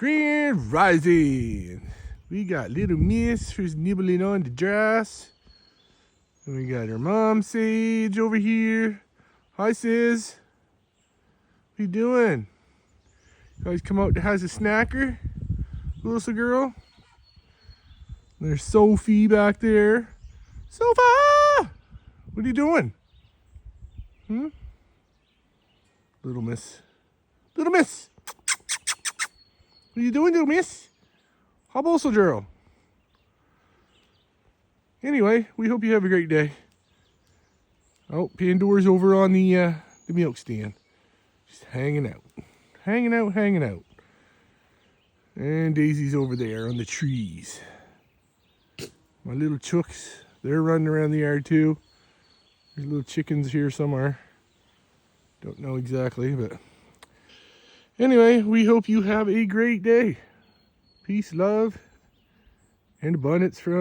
Grand Rising. We got little Miss who's nibbling on the grass. And we got her mom, Sage, over here. Hi, Sis. What you doing? You guys come out to have a snacker? Little girl. There's Sophie back there. Sophie! What are you doing? Little Miss. Little Miss! What are you doing, little Miss? How about so, girl? Anyway, we hope you have a great day. Oh, Pandora's over on the milk stand. Just hanging out. Hanging out, hanging out. And Daisy's over there on the trees. My little chooks, they're running around the yard too. There's little chickens here somewhere. Don't know exactly, but anyway, we hope you have a great day. Peace, love, and abundance from